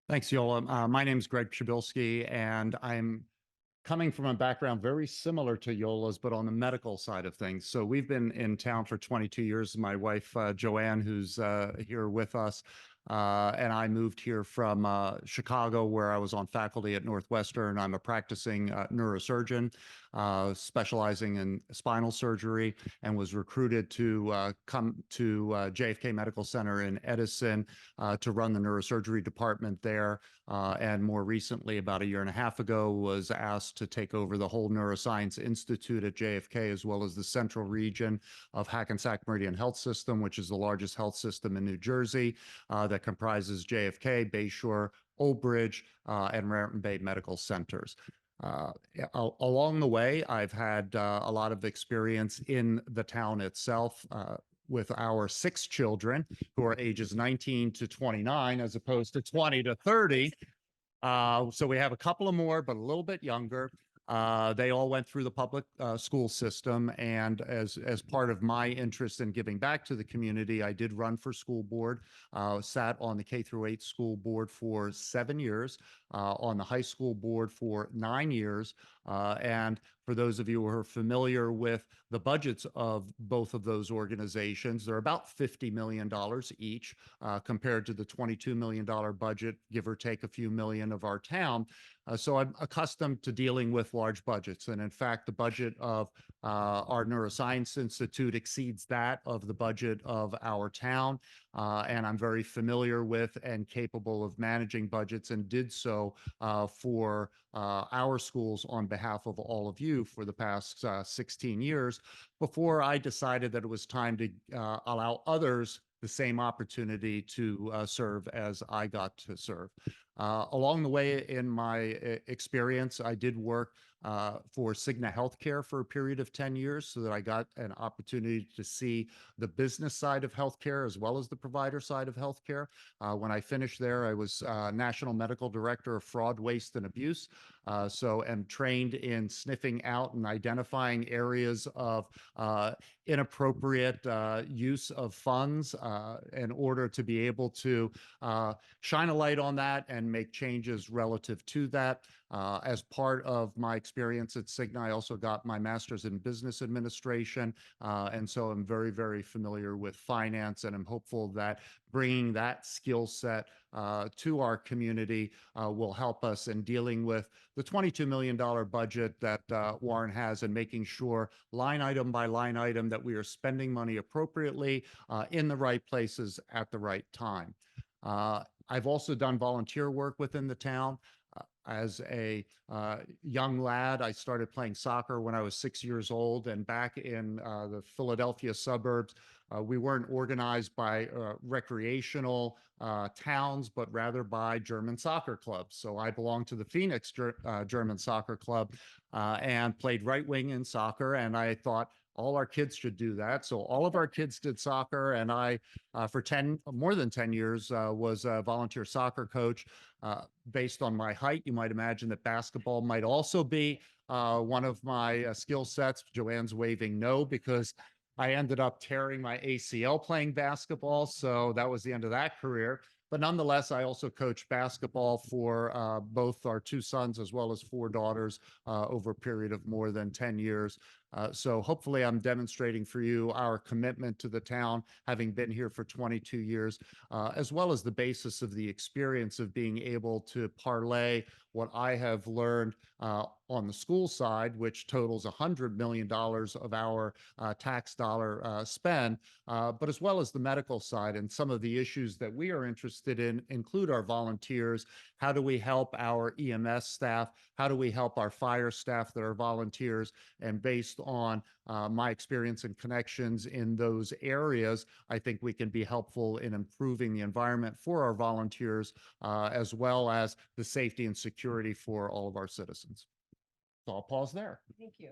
Thanks, Yola. My name is Greg Shabilsky, and I'm coming from a background very similar to Yola's, but on the medical side of things. So we've been in town for 22 years. My wife, Joanne, who's here with us, and I moved here from Chicago, where I was on faculty at Northwestern. I'm a practicing neurosurgeon, specializing in spinal surgery, and was recruited to come to JFK Medical Center in Edison to run the neurosurgery department there. And more recently, about a year and a half ago, was asked to take over the whole Neuroscience Institute at JFK, as well as the central region of Hackensack Meridian Health System, which is the largest health system in New Jersey, that comprises JFK, Bayshore, Old Bridge, and Raritan Bay medical centers. Uh, Along the way, I've had a lot of experience in the town itself. With our 6 children who are ages 19 to 29, as opposed to 20 to 30. So we have a couple of more, but a little bit younger. They all went through the public school system, and as part of my interest in giving back to the community, I did run for school board. Sat on the K through 8 school board for 7 years, on the high school board for 9 years, and for those of you who are familiar with the budgets of both of those organizations, they're about $50 million each, compared to the $22 million budget, give or take a few million, of our town. So I'm accustomed to dealing with large budgets. And in fact, the budget of our Neuroscience Institute exceeds that of the budget of our town. And I'm very familiar with and capable of managing budgets, and did so for our schools on behalf of all of you for the past 16 years, before I decided that it was time to allow others the same opportunity to serve as I got to serve. Along the way in my experience, I did work for Cigna Healthcare for a period of 10 years, so that I got an opportunity to see the business side of healthcare as well as the provider side of healthcare. When I finished there, I was National Medical Director of Fraud, Waste, and Abuse. So am trained in sniffing out and identifying areas of inappropriate use of funds in order to be able to shine a light on that and make changes relative to that. As part of my experience at Cigna, I also got my master's in business administration. And so I'm very, very familiar with finance, and I'm hopeful that bringing that skill set to our community will help us in dealing with the $22 million budget that Warren has, and making sure line item by line item that we are spending money appropriately in the right places at the right time. I've also done volunteer work within the town. As a young lad, I started playing soccer when I was 6 years old, and back in the Philadelphia suburbs, we weren't organized by recreational towns, but rather by German soccer clubs. So I belonged to the Phoenix German Soccer Club, and played right wing in soccer, and I thought all our kids should do that. So all of our kids did soccer, and I, for more than 10 years, was a volunteer soccer coach. Based on my height, you might imagine that basketball might also be one of my skill sets. Joanne's waving no, because I ended up tearing my ACL playing basketball. So that was the end of that career. But nonetheless, I also coached basketball for both our 2 sons as well as 4 daughters over a period of more than 10 years. So hopefully I'm demonstrating for you our commitment to the town, having been here for 22 years, as well as the basis of the experience of being able to parlay what I have learned on the school side, which totals $100 million of our tax dollar spend, but as well as the medical side. And some of the issues that we are interested in include our volunteers. How do we help our EMS staff? How do we help our fire staff that are volunteers? And based on my experience and connections in those areas, I think we can be helpful in improving the environment for our volunteers, as well as the safety and security for all of our citizens. So I'll pause there. Thank you.